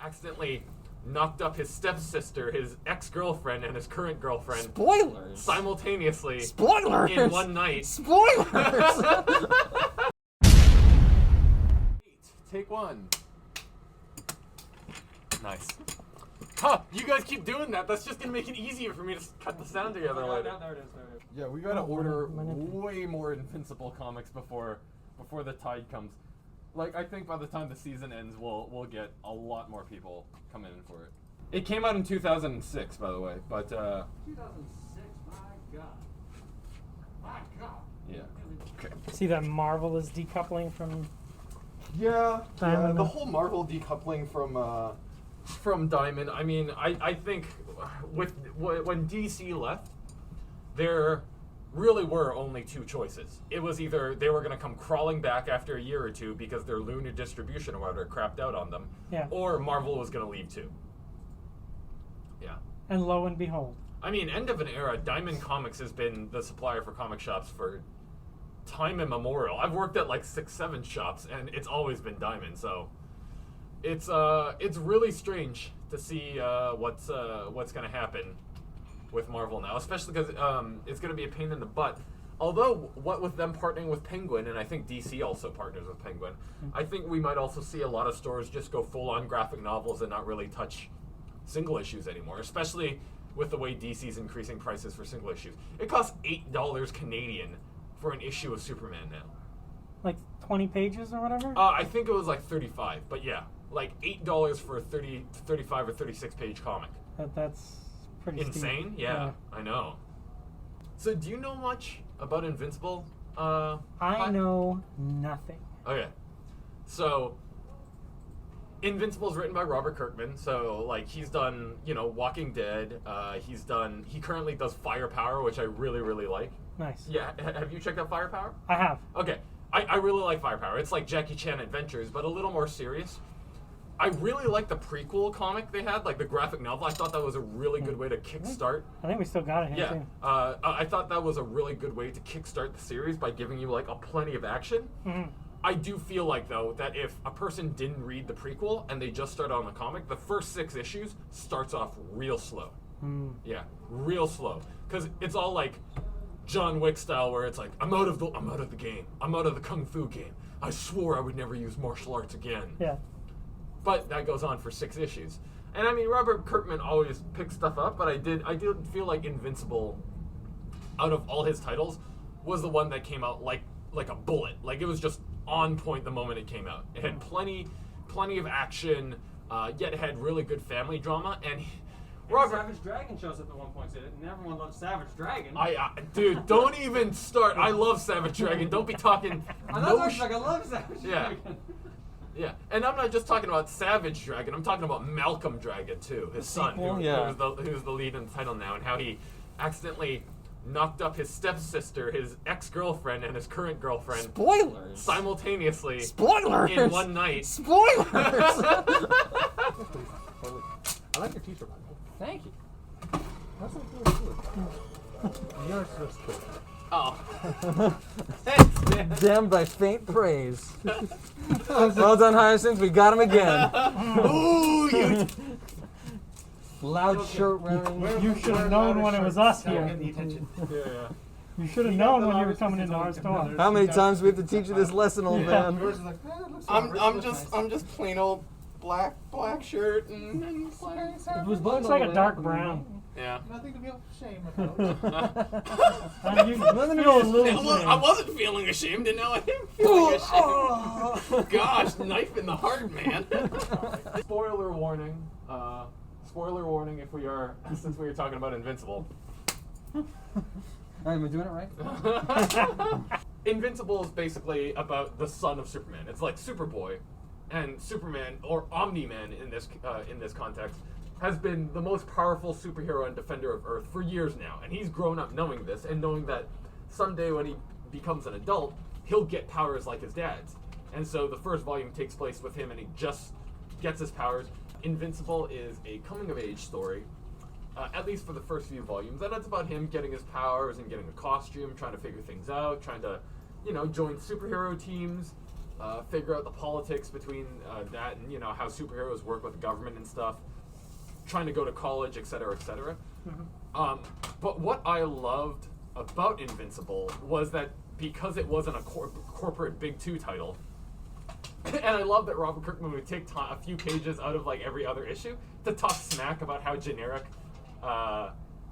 accidentally knocked up his stepsister, his ex-girlfriend, and his current girlfriend. Spoilers! Simultaneously. Spoilers! In one night. Spoilers! Take one. Nice. Huh, you guys keep doing that. That's just gonna make it easier for me to cut the sound together later. There it is. Yeah, we gotta order way more Invincible comics before the tide comes. Like, I think by the time the season ends, we'll get a lot more people coming in for it. It came out in 2006, by the way, but 2006, my God. My God. yeah. Okay. See that Marvel is decoupling from. Yeah, Diamond. the whole Marvel decoupling from Diamond. I mean, I think when DC left, there really were only two choices. It was either they were going to come crawling back after a year or two because their lunar distribution or whatever crapped out on them, Yeah. or Marvel was going to leave too. Yeah. And lo and behold. I mean, end of an era, Diamond Comics has been the supplier for comic shops for time immemorial. I've worked at like 6-7 shops, and it's always been Diamond. So it's really strange to see what's going to happen with Marvel now, especially because it's going to be a pain in the butt. Although, what with them partnering with Penguin, and I think DC also partners with Penguin, I think we might also see a lot of stores just go full-on graphic novels and not really touch single issues anymore, especially with the way DC's increasing prices for single issues. It costs $8 Canadian for an issue of Superman now. Like 20 pages or whatever? I think it was like 35, but yeah, like $8 for a 35 or 36 page comic. That's pretty Insane? steep. Yeah, I know. So do you know much about Invincible? I know nothing. Okay. So Invincible is written by Robert Kirkman, so like he's done, Walking Dead. He currently does Firepower, which I really, really like. Nice. Yeah, have you checked out Firepower? I have. Okay, I really like Firepower. It's like Jackie Chan Adventures, but a little more serious. I really like the prequel comic they had, like the graphic novel. I thought that was a really good way to kickstart. I think we still got it here Yeah, too. I thought that was a really good way to kickstart the series by giving you like a plenty of action. Mm-hmm. I do feel like though that if a person didn't read the prequel and they just start on the comic, the first 6 issues starts off real slow. Yeah, real slow, because it's all like John Wick style, where it's like I'm out of the game. I'm out of the kung fu game. I swore I would never use martial arts again. Yeah. But that goes on for 6 issues. And I mean, Robert Kirkman always picks stuff up, but I did feel like Invincible, out of all his titles, was the one that came out like a bullet. Like it was just on point the moment it came out. It had plenty of action, yet it had really good family drama. And Robert, Savage Dragon shows up at one point, and everyone loves Savage Dragon. Dude, don't even start. I love Savage Dragon. Don't be talking. I love Savage Yeah. Dragon. Yeah, and I'm not just talking about Savage Dragon. I'm talking about Malcolm Dragon too, his son, who's the lead in the title now, and how he accidentally knocked up his stepsister, his ex-girlfriend, and his current girlfriend. Spoilers! Simultaneously. Spoilers! In one night. Spoilers! I like your t-shirt. Thank you. That's not really good. Yours looks good. Oh. Thanks, man. Damned by faint praise. Well done, Hyacinth. We got him again. Ooh, you. Loud shirt wearing. You should have known when it was us Don't here. get the attention. Yeah. You should have known when you were coming into our store. How many times do we have to teach you this lesson, old man? Yours is like, it looks I'm just plain old black shirt and black. It was Looks like a dark brown. Yeah. nothing to be ashamed about. You feel a little I wasn't feeling ashamed, and now I am feeling ashamed. Gosh, knife in the heart, man. Spoiler warning. Spoiler warning since we were talking about Invincible. Am I doing it right? Invincible is basically about the son of Superman. It's like Superboy, and Superman, or Omni-Man in this context, has been the most powerful superhero and defender of Earth for years now. And he's grown up knowing this, and knowing that someday when he becomes an adult, he'll get powers like his dad's. And so the first volume takes place with him, and he just gets his powers. Invincible is a coming-of-age story, at least for the first few volumes, and it's about him getting his powers and getting a costume, trying to figure things out, trying to, join superhero teams, figure out the politics between that and how superheroes work with the government and stuff. Trying to go to college, etc., etc. But what I loved about Invincible was that because it wasn't a corporate Big Two title, and I love that Robert Kirkman would take a few pages out of like every other issue to talk smack about how generic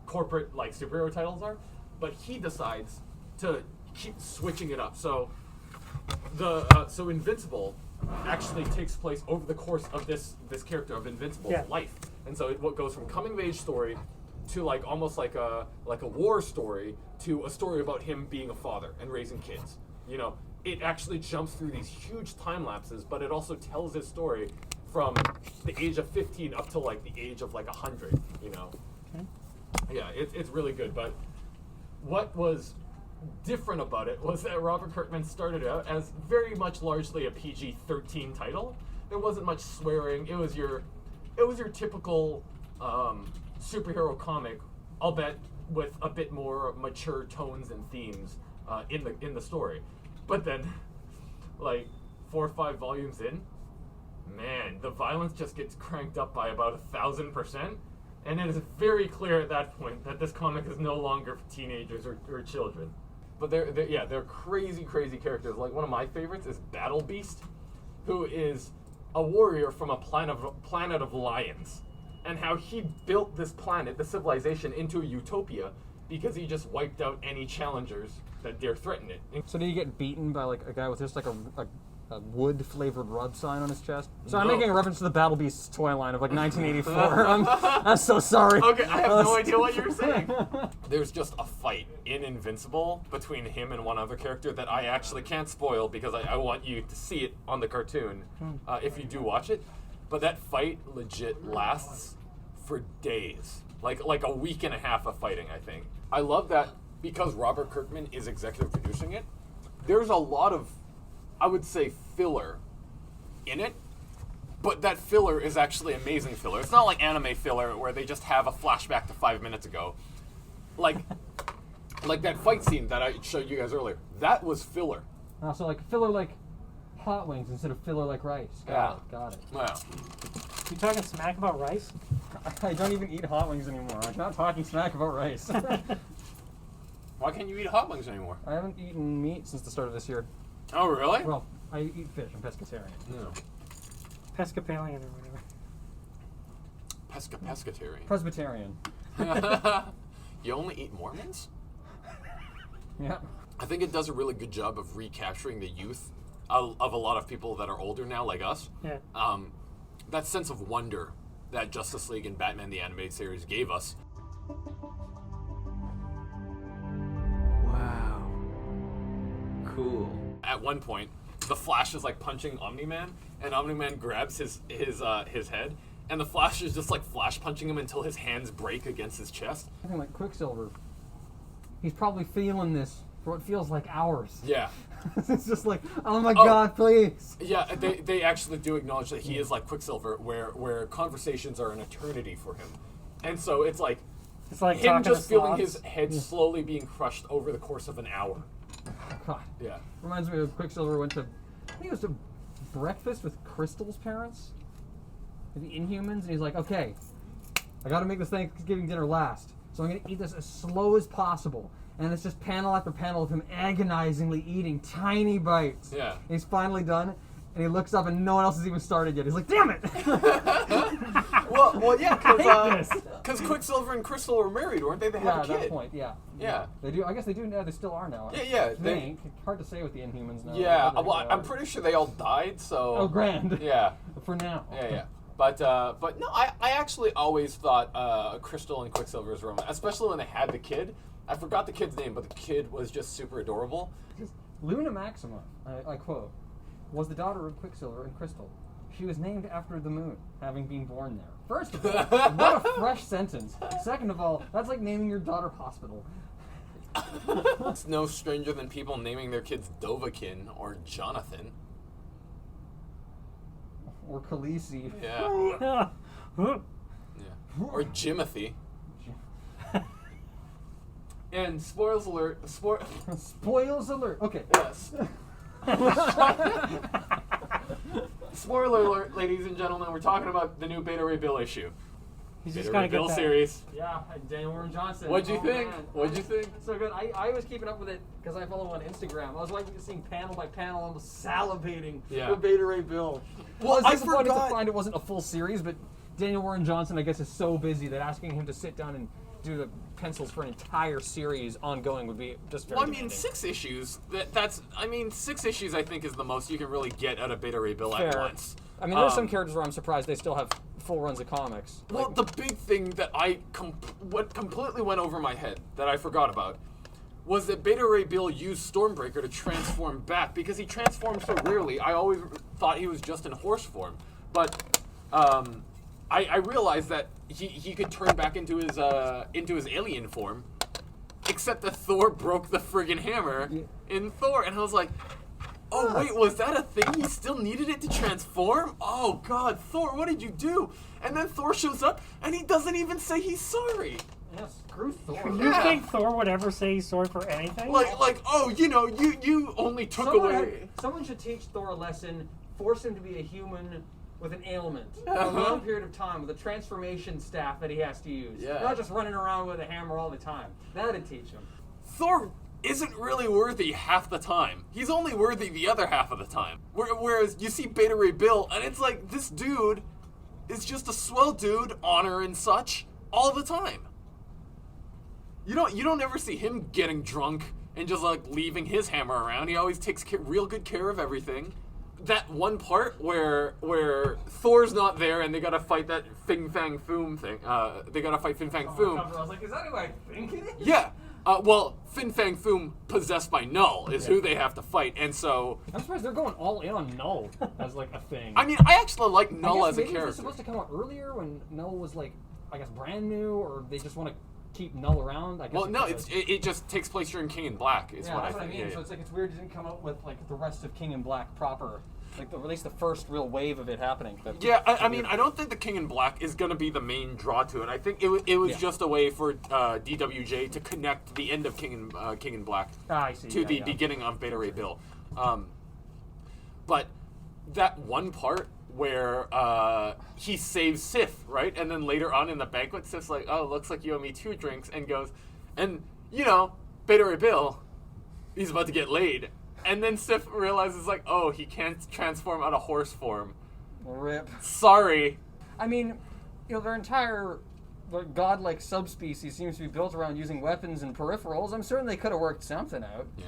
corporate like superhero titles are, but he decides to keep switching it up. So so Invincible actually takes place over the course of this character of Invincible's life, and so it goes from coming of age story to like almost like a war story to a story about him being a father and raising kids. It actually jumps through these huge time lapses, but it also tells his story from the age of 15 up to like the age of like 100. Okay. Yeah, it's really good. But what was different about it was that Robert Kirkman started out as very much largely a PG-13 title. There wasn't much swearing. It was your typical superhero comic, I'll bet with a bit more mature tones and themes in the story. But then, like 4 or 5 volumes in, man, the violence just gets cranked up by about 1,000%, and it is very clear at that point that this comic is no longer for teenagers or children. But they're crazy characters. Like one of my favorites is Battle Beast, who is a warrior from a planet of lions, and how he built this planet, the civilization, into a utopia because he just wiped out any challengers that dare threaten it. So did he get beaten by like a guy with just like a wood-flavored rub sign on his chest? So I'm No. making a reference to the Battle Beasts toy line of like 1984. I'm so sorry. Okay, I have no idea what you're saying. There's just a fight in Invincible between him and one other character that I actually can't spoil because I want you to see it on the cartoon if you do watch it. But that fight legit lasts for days. Like a week and a half of fighting, I think. I love that because Robert Kirkman is executive producing it. There's a lot of, I would say, filler in it, but that filler is actually amazing filler. It's not like anime filler where they just have a flashback to 5 minutes ago. Like that fight scene that I showed you guys earlier. That was filler. So like filler like hot wings instead of filler like rice. Got it. Yeah. You talking smack about rice? I don't even eat hot wings anymore. I'm not talking smack about rice. Why can't you eat hot wings anymore? I haven't eaten meat since the start of this year. Oh, really? Well, I eat fish. I'm pescatarian. No. Pescapalian or whatever. Pescatarian. Presbyterian. You only eat Mormons? Yeah. I think it does a really good job of recapturing the youth of a lot of people that are older now, like us. Yeah. That sense of wonder that Justice League and Batman the Animated Series gave us. Wow. Cool. At one point, the Flash is like punching Omni-Man, and Omni-Man grabs his head, and the Flash is just like flash punching him until his hands break against his chest. Something like Quicksilver. He's probably feeling this for what feels like hours. Yeah. It's just like, oh my God, please. Yeah, they actually do acknowledge that he is like Quicksilver, where conversations are an eternity for him. And so it's like It's like him talking just to feeling sloths. his head slowly being crushed over the course of an hour. God. Yeah. Reminds me of Quicksilver went to, I think it was to breakfast with Crystal's parents, the Inhumans, and he's like, okay, I gotta make this Thanksgiving dinner last, so I'm gonna eat this as slow as possible. And it's just panel after panel of him agonizingly eating tiny bites. Yeah. And he's finally done, and he looks up and no one else has even started yet. He's like, damn it! Well, yeah, I hate because Quicksilver and Crystal were married, weren't they? They Yeah, have at a kid. that point, yeah. Yeah. They do. I guess they do. Yeah, they still are now. Yeah. I think. Hard to say with the Inhumans now. Yeah. Whether Well, they I'm are. pretty sure they all died. So. Oh, grand. Yeah. For now. Yeah. But no, I actually always thought Crystal and Quicksilver's romance, especially when they had the kid. I forgot the kid's name, but the kid was just super adorable. Luna Maxima, I quote, was the daughter of Quicksilver and Crystal. She was named after the moon, having been born there. First of all, what a fresh sentence. Second of all, that's like naming your daughter Hospital. It's no stranger than people naming their kids Dovahkiin or Jonathan. Or Khaleesi. Yeah. Yeah. Or Jimothy. And spoils alert. Spoils alert. Okay. Yes. Spoiler alert, ladies and gentlemen, we're talking about the new Beta Ray Bill issue. He's Beta just Ray gotta get Bill that. series. Yeah, and Daniel Warren Johnson. What'd you Oh, think? man. What'd you think? So good. I was keeping up with it because I follow him on Instagram. I was like seeing panel by panel, almost salivating Yeah. for Beta Ray Bill. Well, I was I disappointed forgot- to find it wasn't a full series, but Daniel Warren Johnson, I guess, is so busy that asking him to sit down and do the pencils for an entire series ongoing would be just very Well, I mean, demanding. 6 issues. I mean, 6 issues. I think is the most you can really get out of Beta Ray Bill at Fair. once. I mean, there's some characters where I'm surprised they still have full runs of comics. Well, Like, the big thing that what completely went over my head that I forgot about was that Beta Ray Bill used Stormbreaker to transform back because he transformed so rarely. I always thought he was just in horse form, but I realized that he could turn back into his alien form, except that Thor broke the friggin' hammer in Thor, and I was like, oh wait, was that a thing? He still needed it to transform? Oh god, Thor, what did you do? And then Thor shows up, and he doesn't even say he's sorry. yeah, screw Thor. You Yeah. think Thor would ever say he's sorry for anything? Like, oh, you only took away. Someone should teach Thor a lesson, force him to be a human with an ailment for a Uh-huh. long period of time with a transformation staff that he has to use. Yeah. Not just running around with a hammer all the time. That'd teach him. Thor isn't really worthy half the time. He's only worthy the other half of the time. Whereas you see Beta Ray Bill, and it's like, this dude is just a swell dude, honor and such, all the time. You don't ever see him getting drunk and just like leaving his hammer around. He always takes real good care of everything. That one part where Thor's not there and they gotta fight that Fin Fang Foom thing. They gotta fight Fin Fang Foom. I was like, is that who I think it is? Yeah. Well, Fin Fang Foom possessed by Null is who they have to fight, and so I'm surprised they're going all in on Null as like a thing. I mean, I actually like Null as a maybe it was character. supposed to come out earlier when Null was like, I guess, brand new, or they just want to keep Null around. I guess Well, no, because- it just takes place during King in Black. Is yeah, what that's I what I think. mean. Yeah, So it's like it's weird it didn't come out with like the rest of King in Black proper, like at least the first real wave of it happening. But yeah, I mean, I don't think the King in Black is going to be the main draw to it. I think it was Yeah. just a way for DWJ to connect the end of King in Black I see. to the beginning of Beta Ray Bill. But that one part where he saves Sif, right? And then later on in the banquet, Sif's like, oh, looks like you owe me 2 drinks, and goes, and, you know, Beta Ray Bill, he's about to get laid. And then Sif realizes, like, oh, he can't transform out of horse form. Rip. Sorry. I mean, you know, their entire godlike subspecies seems to be built around using weapons and peripherals. I'm certain they could have worked something out. Yeah.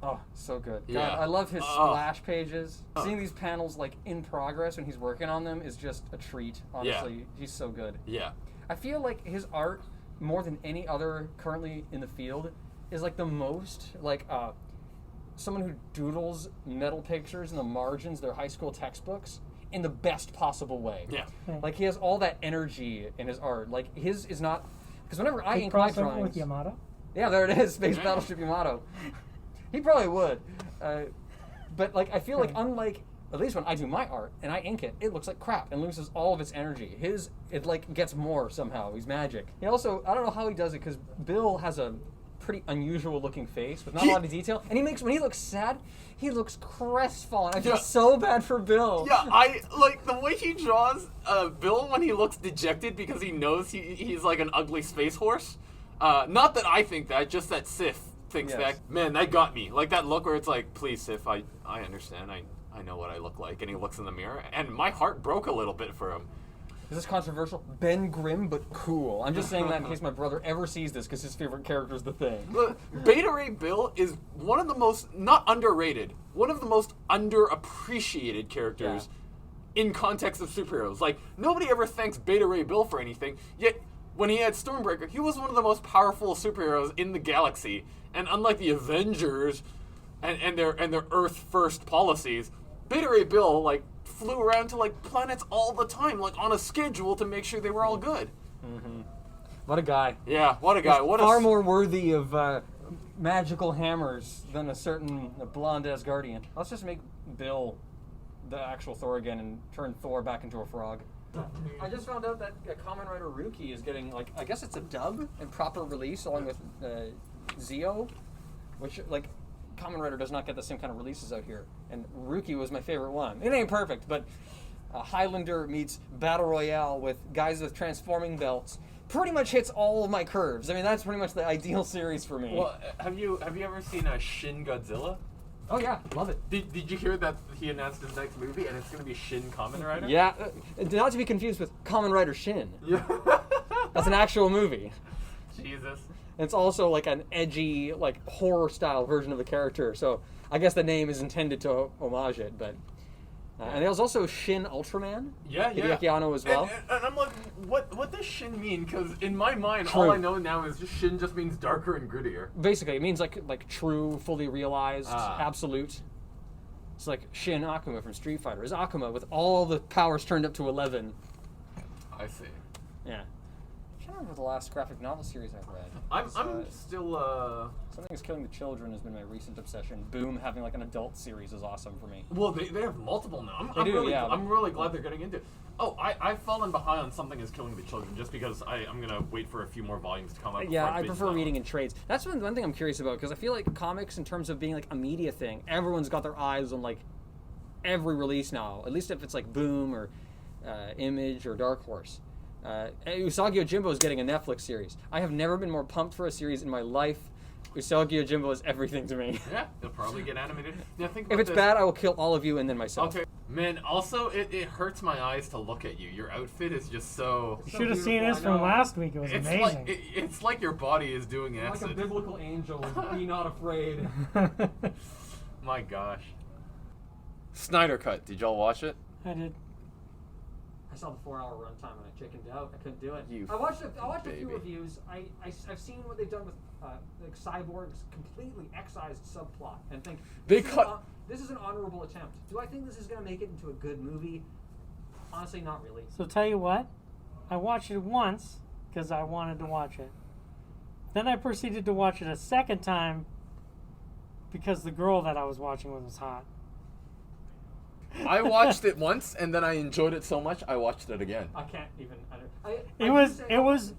Oh, so good. God, Yeah. I love his Oh. splash pages. Seeing these panels like in progress when he's working on them is just a treat. Honestly, he's so good. Yeah. I feel like his art, more than any other currently in the field, is like the most like someone who doodles metal pictures in the margins of their high school textbooks in the best possible way. Yeah. Like he has all that energy in his art. Like his is not because whenever I He ink my crossed over drawings, with Yamato. yeah, there it is, Space Battleship Yamato. He probably would, but like I feel like unlike at least when I do my art and I ink it, it looks like crap and loses all of its energy. His it like gets more somehow. He's magic. He also I don't know how he does it because Bill has a pretty unusual looking face with not a lot of detail, and he makes when he looks sad, he looks crestfallen. I feel Yeah. so bad for Bill. Yeah, I like the way he draws Bill when he looks dejected because he knows he's like an ugly space horse. Not that I think that, just that Sif thinks Yes. that. Man, that got me. Like that look where it's like, please, Sif, I understand. I know what I look like. And he looks in the mirror, and my heart broke a little bit for him. Is this controversial? Ben Grimm, but cool. I'm just saying that in case my brother ever sees this because his favorite character is the Thing. Look, Beta Ray Bill is one of the most, not underrated, one of the most underappreciated characters in context of superheroes. Like, nobody ever thanks Beta Ray Bill for anything, yet when he had Stormbreaker, he was one of the most powerful superheroes in the galaxy. And unlike the Avengers and their Earth first policies, Beta Ray Bill, like, flew around to, like, planets all the time, like, on a schedule to make sure they were all good. What a guy. Yeah, what a guy. What Far a more worthy of magical hammers than a certain blonde Asgardian. Let's just make Bill the actual Thor again and turn Thor back into a frog. I just found out that Kamen Rider Ruki is getting, like, I guess it's a dub and proper release along with Zeo, which, like, Kamen Rider does not get the same kind of releases out here. And Rookie was my favorite one. It ain't perfect, but Highlander meets Battle Royale with guys with transforming belts pretty much hits all of my curves. I mean, that's pretty much the ideal series for me. Well, have you ever seen Shin Godzilla? Oh yeah, love it. Did you hear that he announced his next movie and it's going to be Shin Kamen Rider? Yeah, not to be confused with Kamen Rider Shin. Yeah. That's an actual movie. Jesus. And it's also like an edgy, like horror style version of the character. So I guess the name is intended to homage it, but. And there was also Shin Ultraman. Yeah. Hideaki Anno as well. And I'm like, what does Shin mean? Because in my mind, True. all I know now is just Shin just means darker and grittier. Basically, it means like true, fully realized, Ah. absolute. It's like Shin Akuma from Street Fighter. It's Akuma with all the powers turned up to 11. I see. Yeah. I'm trying to remember the last graphic novel series I've read. I'm It's, still Something is Killing the Children has been my recent obsession. Boom, having like an adult series is awesome for me. well, they have multiple now. They do, yeah. I'm really glad they're getting into it. Oh, I've fallen behind on Something is Killing the Children just because I'm going to wait for a few more volumes to come out. Yeah, before I binge prefer them. reading in trades. That's one thing I'm curious about, because I feel like comics, in terms of being like a media thing, everyone's got their eyes on like every release now. At least if it's like Boom or Image or Dark Horse. Usagi Yojimbo is getting a Netflix series. I have never been more pumped for a series in my life. Usagi Yojimbo is everything to me. Yeah, they'll probably get animated. Yeah, think If about it's this. bad, I will kill all of you and then myself. Okay, man. Also, it hurts my eyes to look at you. Your outfit is just so. You So should have seen beautiful, this I from know. last week. It was It's amazing. like it's like your body is doing Like a acid. biblical angel, be not afraid. My gosh. Snyder Cut. Did y'all watch it? I did. I saw the 4-hour runtime and I chickened out. I couldn't do it. You I watched a few baby. reviews. I've seen what they've done with like Cyborg's completely excised subplot and think They this is cut- this is an honorable attempt. Do I think this is going to make it into a good movie? Honestly, not really. So tell you what, I watched it once because I wanted to watch it. Then I proceeded to watch it a second time because the girl that I was watching with was hot. I watched it once and then I enjoyed it so much I watched it again. I can't even. It was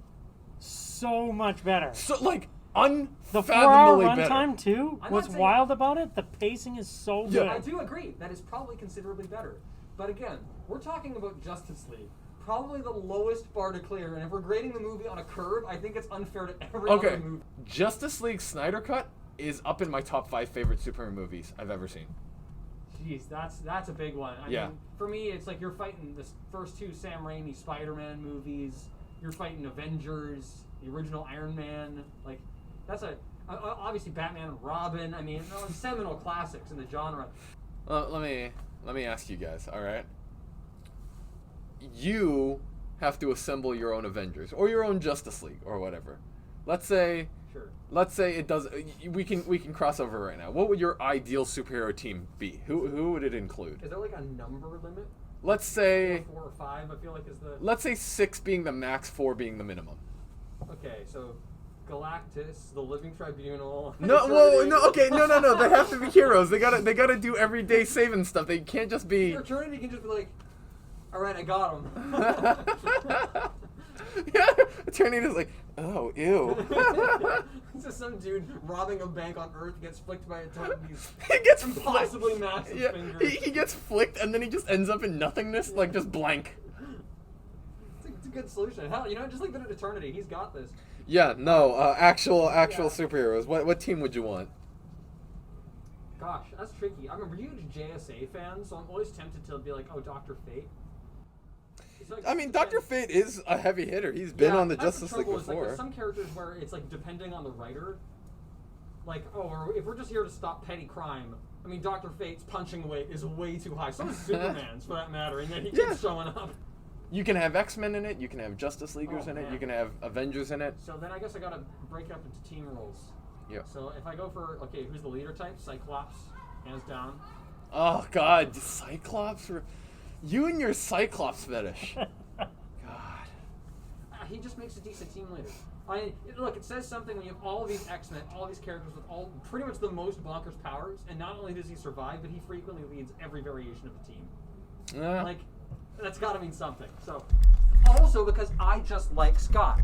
so much better. So like The 4-hour unfathomably better. runtime too. I'm not What's saying- wild about it? The pacing is so Yeah. good. I do agree. That is probably considerably better. But again, we're talking about Justice League. Probably the lowest bar to clear. And if we're grading the movie on a curve, I think it's unfair to every Okay, other movie. Justice League Snyder Cut is up in my top 5 favorite superhero movies I've ever seen. Jeez, that's a big one. I Yeah. mean, for me, it's like you're fighting the first 2 Sam Raimi Spider-Man movies. You're fighting Avengers, the original Iron Man. Like, that's obviously Batman and Robin. I mean, seminal classics in the genre. Let me ask you guys, all right? You have to assemble your own Avengers or your own Justice League or whatever. Let's say it does. We can cross over right now. What would your ideal superhero team be? Who would it include? Is there like a number limit? Let's say 4 or 5, I feel like is the. let's say 6 being the max, 4 being the minimum. Okay, so Galactus, the Living Tribunal. No, well, no, okay, no. They have to be heroes. They gotta do everyday saving stuff. They can't just be. Eternity can just be like, all right, I got him. Yeah, Eternity's like, oh, ew. It's just some dude robbing a bank on Earth gets flicked by a ton of these He gets impossibly flicked. massive Yeah, fingers. he gets flicked and then he just ends up in nothingness, like just blank. It's a good solution. Hell, just like that at Eternity, he's got this. Yeah, no, actual Yeah. superheroes. What team would you want? Gosh, that's tricky. I'm a huge JSA fan, so I'm always tempted to be like, oh, Dr. Fate. It's like- I mean, Dr. Fate is a heavy hitter. He's been Yeah, on the that's Justice League trouble is, like, before. there's some characters where it's like depending on the writer. Like, if we're just here to stop petty crime, I mean, Dr. Fate's punching weight is way too high. So is Superman's, for that matter, and then he Yeah. keeps showing up. You can have X-Men in it. You can have Justice Leaguers Oh, in it. man. You can have Avengers in it. So then I guess I gotta break it up into team roles. Yeah. So if I go for, okay, who's the leader type? Cyclops, hands down. Oh God, Cyclops. You and your Cyclops fetish. God. He just makes a decent team leader. Look, it says something when you have all of these X-Men, all these characters with all pretty much the most bonkers powers, and not only does he survive, but he frequently leads every variation of the team. Like, that's gotta mean something. So, also because I just like Scott.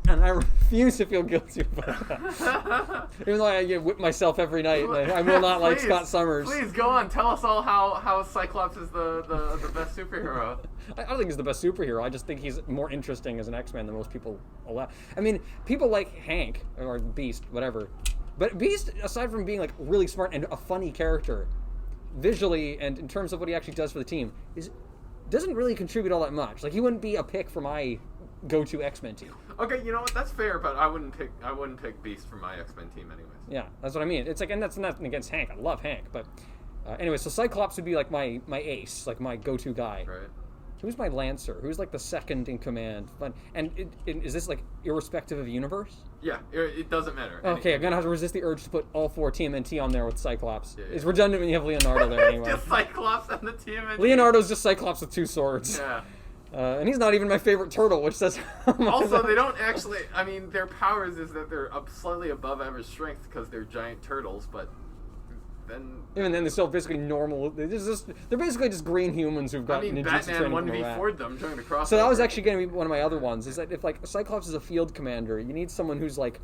And I refuse to feel guilty about that. Even though I whip myself every night, I will not like Please, Scott Summers. Please go on. Tell us all how Cyclops is the best superhero. I don't think he's the best superhero. I just think he's more interesting as an X-Man than most people allow. I mean, people like Hank or Beast, whatever. But Beast, aside from being like really smart and a funny character, visually and in terms of what he actually does for the team, doesn't really contribute all that much. Like he wouldn't be a pick for my go-to X-Men team. Okay, you know what? That's fair, but I wouldn't pick Beast for my X-Men team anyways. Yeah, that's what I mean. It's like, and that's nothing against Hank. I love Hank, but anyway. So Cyclops would be like my ace, like my go-to guy. Right. Who's my Lancer? Who's like the second in command? And is this like irrespective of universe? Yeah, it doesn't matter. Okay, I'm gonna have to resist the urge to put all 4 TMNT on there with Cyclops. Yeah. It's redundant when you have Leonardo there anyway. Just Cyclops and the TMNT. Leonardo's just Cyclops with 2 swords. Yeah. And he's not even my favorite turtle, which says. Also, they don't actually. I mean, their powers is that they're slightly above average strength because they're giant turtles, but then. Even then, they're still basically normal. They're basically just green humans who've got I mean, ninjutsu Batman training from a 1v4'd them during the crossover. So that was actually going to be one of my other ones. Is that if like Cyclops is a field commander, you need someone who's like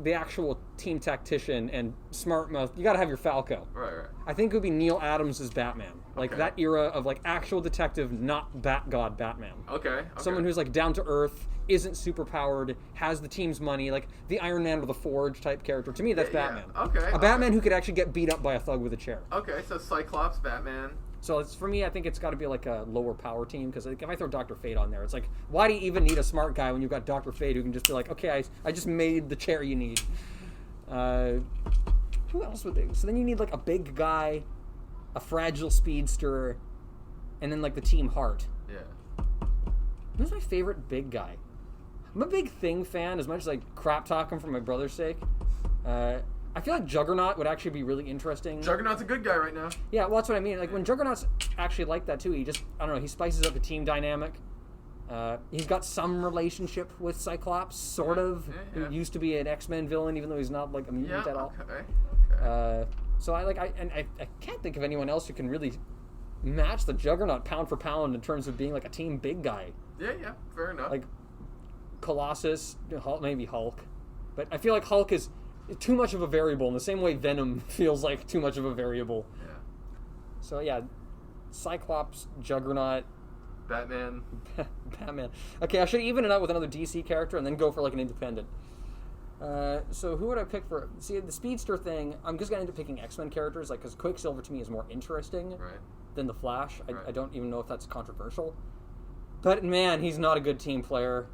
the actual team tactician and smart mouth. You got to have your Falco. Right. I think it would be Neil Adams as Batman, like Okay. that era of like actual detective, not Bat God Batman. Okay. Someone who's like down to earth, isn't super powered, has the team's money, like the Iron Man or the Forge type character. To me, that's Batman. Okay. A Batman who could actually get beat up by a thug with a chair. Okay, so Cyclops, Batman. So it's, for me, I think it's got to be like a lower power team, because like, if I throw Dr. Fate on there, it's like, why do you even need a smart guy when you've got Dr. Fate who can just be like, okay, I just made the chair you need. Who else would they? So then you need like a big guy, a fragile speedster, and then like the team heart. Yeah. Who's my favorite big guy? I'm a big Thing fan, as much as I crap talk him for my brother's sake. I feel like Juggernaut would actually be really interesting. Juggernaut's a good guy right now. Yeah, well, that's what I mean. Like, when Juggernaut's actually like that, too, he just, I don't know, he spices up the team dynamic. He's got some relationship with Cyclops, sort of. Yeah. Who used to be an X-Men villain, even though he's not, like, a mutant at all. Okay. So I can't think of anyone else who can really match the Juggernaut pound for pound in terms of being, like, a team big guy. Yeah, fair enough. Like, Colossus, maybe Hulk. But I feel like Hulk is too much of a variable in the same way Venom feels like too much of a variable. Yeah. So yeah, Cyclops, Juggernaut, Batman. Batman. Okay, I should even it out with another DC character and then go for like an independent. So who would I pick for? See, the Speedster thing, I'm just gonna end up picking X-Men characters, like, because Quicksilver to me is more interesting than the Flash. I don't even know if that's controversial. But man, he's not a good team player.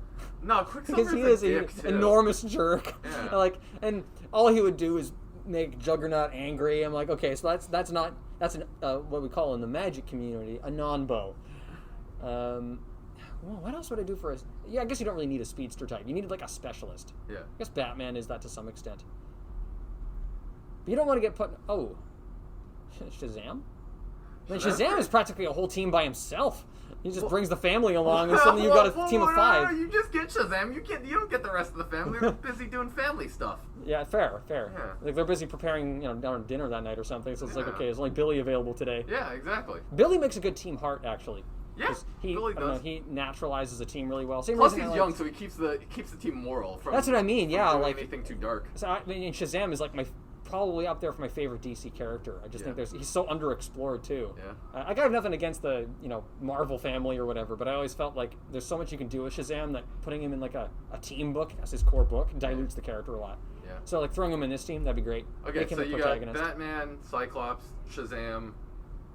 No, Because Quicksilver's he is a dick, too. enormous jerk. Yeah. Like, and all he would do is make Juggernaut angry. I'm like, okay, so that's an what we call in the magic community a non-bow. Well, what else would I do for a? Yeah, I guess you don't really need a speedster type. You need like a specialist. Yeah. I guess Batman is that to some extent. But you don't want to get put. Oh, Shazam. I mean, Shazam is practically a whole team by himself. He just brings the family along, and suddenly you've got a team of 5. No, you just get Shazam. You don't get the rest of the family. They're busy doing family stuff. Yeah, fair. Yeah. Like they're busy preparing, down dinner that night or something. So it's like, Yeah. okay, there's only Billy available today. Yeah, exactly. Billy makes a good team heart, actually. Yeah, 'Cause he, Billy I don't know, does. he naturalizes a team really well. Same Plus, reason he's I young, like- so he keeps the team moral. From, That's what I mean. from Yeah, doing like anything too dark. So I mean, Shazam is like probably up there for my favorite DC character. I just think he's so underexplored too. Yeah. I got nothing against the Marvel family or whatever, but I always felt like there's so much you can do with Shazam that putting him in like a team book as his core book dilutes the character a lot. Yeah. So like throwing him in this team, that'd be great. Okay, Make him so a you got protagonist. Batman, Cyclops, Shazam,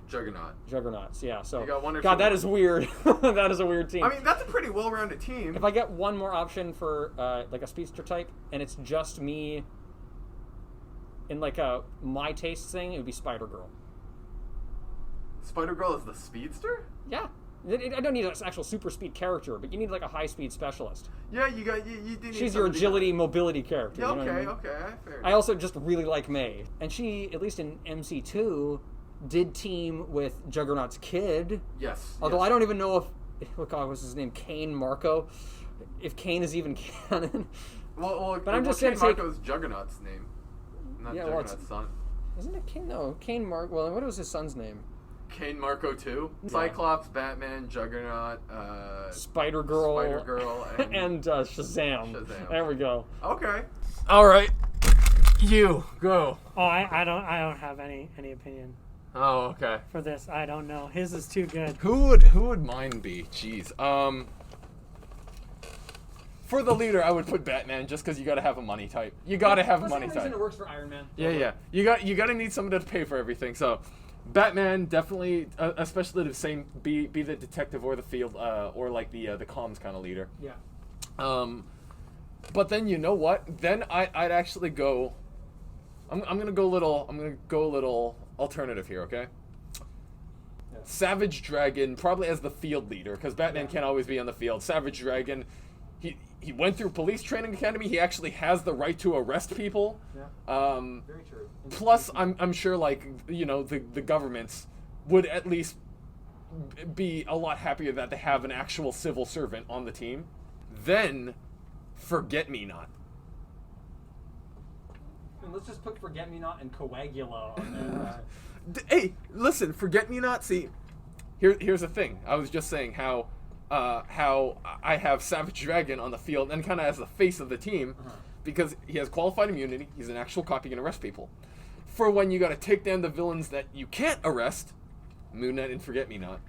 Juggernaut. Juggernauts, yeah. So You got one or God, two that more. is weird. That is a weird team. I mean, that's a pretty well-rounded team. If I get one more option for like a speedster type, and it's just me in like a my taste thing, it would be Spider-Girl. Spider-Girl is the speedster? Yeah. I don't need an actual super speed character, but you need like a high speed specialist. Yeah, you do need She's your somebody- agility, mobility character. Yeah, you know what I mean? okay, fair I also just really like May. And she, at least in MC2, did team with Juggernaut's kid. Yes. Although yes. I don't even know if, what was his name? Kane Marco? If Kane is even canon. Well, But I'm just Kane gonna take- Marco's Juggernaut's name, not Yeah, well, Juggernaut's son. Isn't it Kane? No, Kane Marco. Well, what was his son's name? Kane Marco 2, Cyclops, Batman, Juggernaut, Spider-Girl. and Shazam. There we go. Okay. All right. You go. Oh, I don't have any opinion Oh, okay. for this. I don't know. His is too good. Who would mine be? Jeez. For the leader, I would put Batman just because you got to have a money type. You got to have a money type. It works for Iron Man. Yeah. You got to need someone to pay for everything. So, Batman definitely, especially the same, be the detective or the field, or like the comms kind of leader. Yeah. But then you know what? Then I'd actually go. I'm gonna go a little alternative here. Okay. Yeah. Savage Dragon probably as the field leader because Batman can't always be on the field. Savage Dragon. He went through police training academy. He actually has the right to arrest people. Yeah. Very true. Plus, I'm sure the governments would at least be a lot happier that they have an actual civil servant on the team. Then, Forget-Me-Not. And let's just put Forget-Me-Not and Coagula on there. Hey, listen, Forget-Me-Not. See, here's the thing. I was just saying how I have Savage Dragon on the field and kind of as the face of the team because he has qualified immunity. He's an actual cop. He can arrest people. For when you got to take down the villains that you can't arrest, Moon Knight and Forget-Me-Not.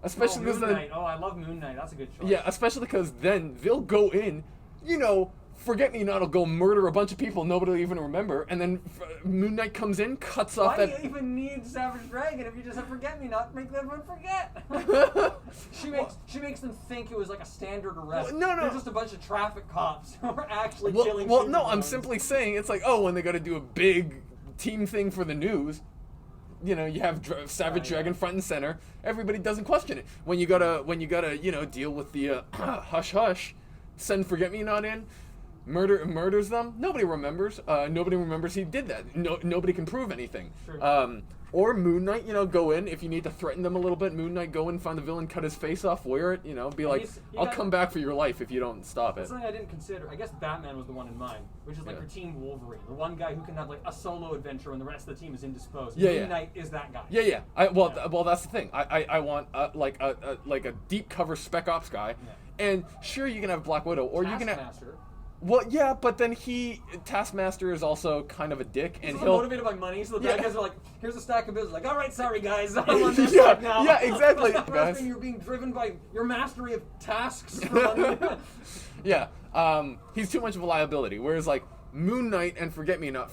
Especially because Moon Knight. Oh, I love Moon Knight. That's a good choice. Yeah, especially because then they'll go in, Forget-Me-Not will go murder a bunch of people nobody will even remember, and then Moon Knight comes in, cuts off Why that. do you even need Savage Dragon if you just have Forget-Me-Not? Make everyone forget. she makes them think it was like a standard arrest. No. They're just a bunch of traffic cops who are actually killing. Well, no, I'm supervillains. simply saying it's like, when they got to do a big team thing for the news. You have Savage Dragon front and center. Everybody doesn't question it. When you gotta deal with the hush hush, send Forget-Me-Not in, murders them. Nobody remembers. Nobody remembers he did that. Nobody can prove anything. Sure. Or Moon Knight, go in if you need to threaten them a little bit. Moon Knight, go in, find the villain, cut his face off, wear it. Be like, I'll come back for your life if you don't stop it. That's something I didn't consider. I guess Batman was the one in mind, which is like your Team Wolverine, the one guy who can have like a solo adventure and the rest of the team is indisposed. Moon Knight is that guy. Yeah. Well, that's the thing. I want like a deep cover Spec Ops guy, and sure you can have Black Widow, or you can have. Well, yeah, but then Taskmaster is also kind of a dick, and he'll motivated by money. So the bad guys are like, "Here's a stack of bills." Like, all right, sorry guys, I'm on this side now. Yeah, exactly. Guys, you're being driven by your mastery of tasks for money. Yeah, he's too much of a liability. Whereas like Moon Knight and Forget-Me-Not,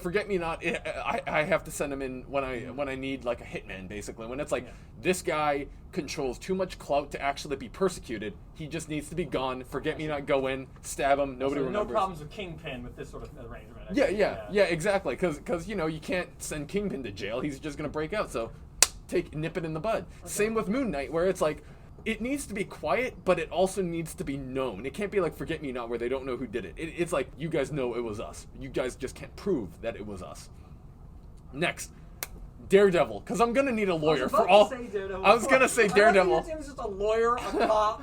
I have to send him in when I need like a hitman, basically. When it's like this guy controls too much clout to actually be persecuted, he just needs to be gone. Forget-Me-Not, go in, stab him, nobody remembers. No problems with Kingpin with this sort of arrangement. Yeah, exactly. Because you can't send Kingpin to jail. He's just gonna break out. So nip it in the bud. Okay. Same with Moon Knight, where it's like. It needs to be quiet, but it also needs to be known. It can't be like Forget-Me-Not where they don't know who did it. It's like, you guys know it was us. You guys just can't prove that it was us. Next, Daredevil, because I'm going to need a lawyer for all... I was going to say Daredevil. He was just a lawyer, a cop.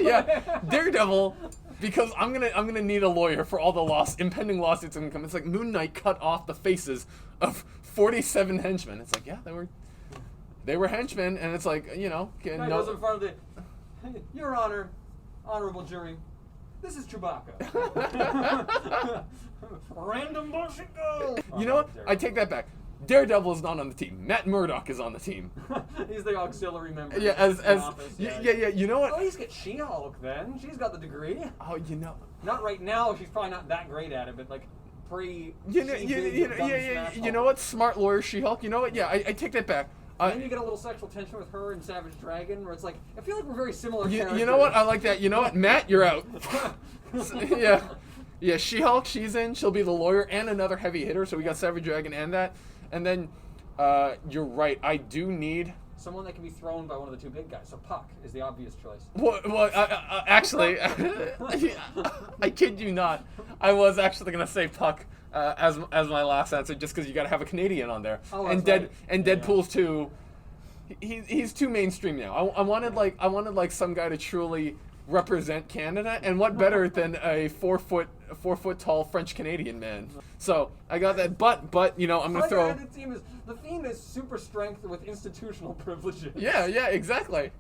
Yeah, Daredevil, because I'm gonna need a lawyer for all the impending lawsuits and income. It's like Moon Knight cut off the faces of 47 henchmen. It's like, yeah, they were henchmen, and it's like, goes in front of Your Honor, honorable jury, this is Chewbacca. Random bullshit go. You know what? I take that back. Daredevil is not on the team. Matt Murdock is on the team. He's the auxiliary member. Yeah, yeah. You know what? Oh, he's got She-Hulk then. She's got the degree. Oh, Not right now. She's probably not that great at it, but like pre. You know what? Smart lawyer She-Hulk. You know what? Yeah, I take that back. Then you get a little sexual tension with her and Savage Dragon, where it's like, I feel like we're very similar characters. You know what? I like that. You know what? Matt, you're out. Yeah, She-Hulk, she's in. She'll be the lawyer and another heavy hitter, so we got Savage Dragon and that. And then, you're right, I do need... someone that can be thrown by one of the two big guys. So Puck is the obvious choice. Well, actually, I kid you not. I was actually going to say Puck as my last answer, just because you got to have a Canadian on there. Oh, and Deadpool's too. He's too mainstream now. I wanted like some guy to truly represent Canada, and what better than a 4 foot tall French Canadian man? So I got that, but you know, I'm gonna throw. The theme is super strength with institutional privileges. Yeah, exactly.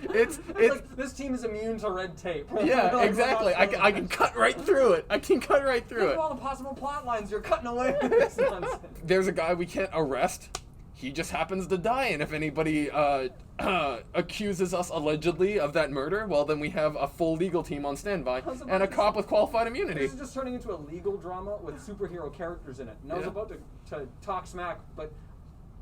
It's like this team is immune to red tape. Yeah, Like, exactly. I can cut right through it. Think of all the possible plot lines you're cutting away with this nonsense. There's a guy we can't arrest. He just happens to die, and if anybody accuses us allegedly of that murder, well, then we have a full legal team on standby and a cop with qualified immunity. This is just turning into a legal drama with superhero characters in it. And I was about to talk smack, but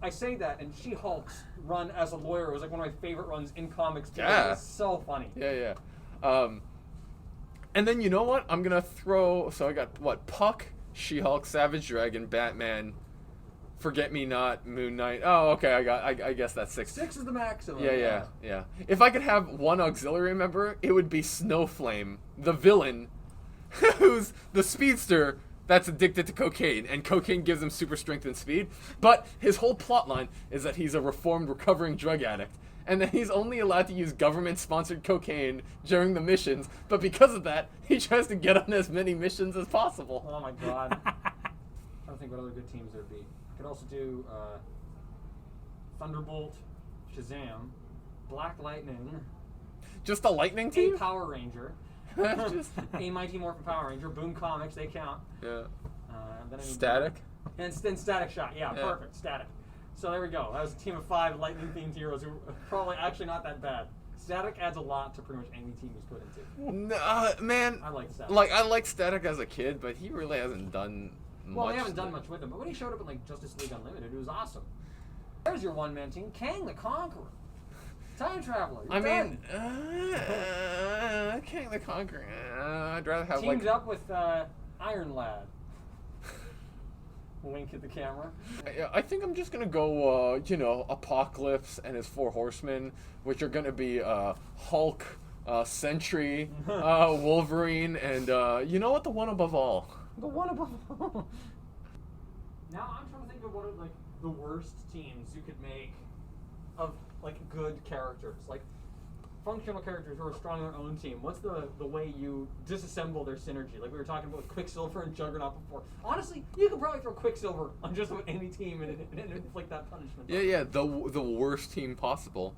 I say that, and She-Hulk's run as a lawyer was like one of my favorite runs in comics. Yeah. It was so funny. Yeah. And then you know what? I'm gonna throw. So I got what? Puck, She-Hulk, Savage Dragon, Batman, Forget Me Not, Moon Knight. Oh, okay. I guess that's 6. 6 is the maximum. Yeah. If I could have one auxiliary member, it would be Snowflame, the villain, who's the speedster that's addicted to cocaine, and cocaine gives him super strength and speed. But his whole plot line is that he's a reformed, recovering drug addict, and that he's only allowed to use government-sponsored cocaine during the missions. But because of that, he tries to get on as many missions as possible. Oh my god. I don't think what other good teams there'd be. I could also do Thunderbolt, Shazam, Black Lightning, Just a lightning team? a Power Ranger. A Mighty Morphin Power Ranger, Boom Comics, they count. Yeah. Then I need Static? And then Static Shock, yeah, perfect, Static. So there we go. That was a team of 5 lightning-themed heroes who are probably actually not that bad. Static adds a lot to pretty much any team he's put into. Man. I like Static. I liked Static as a kid, but he really hasn't done much. Well, they haven't done much with him, but when he showed up in like Justice League Unlimited, it was awesome. There's your one-man team, Kang the Conqueror. Time Traveler. I mean, King the Conqueror. I'd rather have teamed up with Iron Lad. Wink at the camera. I think I'm just gonna go, Apocalypse and his 4 horsemen, which are gonna be Hulk, Sentry, Wolverine, and you know what? The one above all. The one above all. Now I'm trying to think of what are like the worst teams you could make of like good characters, like functional characters who are strong in their own team. What's the way you disassemble their synergy? Like we were talking about with Quicksilver and Juggernaut before. Honestly, you could probably throw Quicksilver on just about any team and inflict that punishment. Yeah. The worst team possible.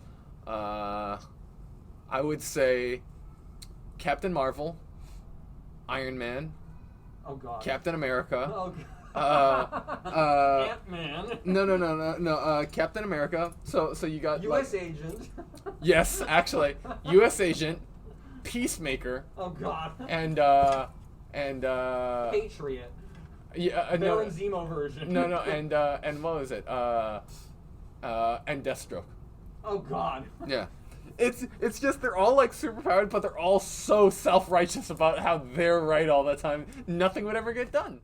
I would say Captain Marvel, Iron Man, oh god, Captain America. Oh god. Ant-Man. No. Captain America. So you got U.S. Agent. Yes, actually, U.S. Agent, Peacemaker. Oh god. And Patriot. Yeah. Baron Zemo version. No. And what was it? And Deathstroke. Oh god. Yeah. It's just they're all like superpowered, but they're all so self-righteous about how they're right all the time. Nothing would ever get done.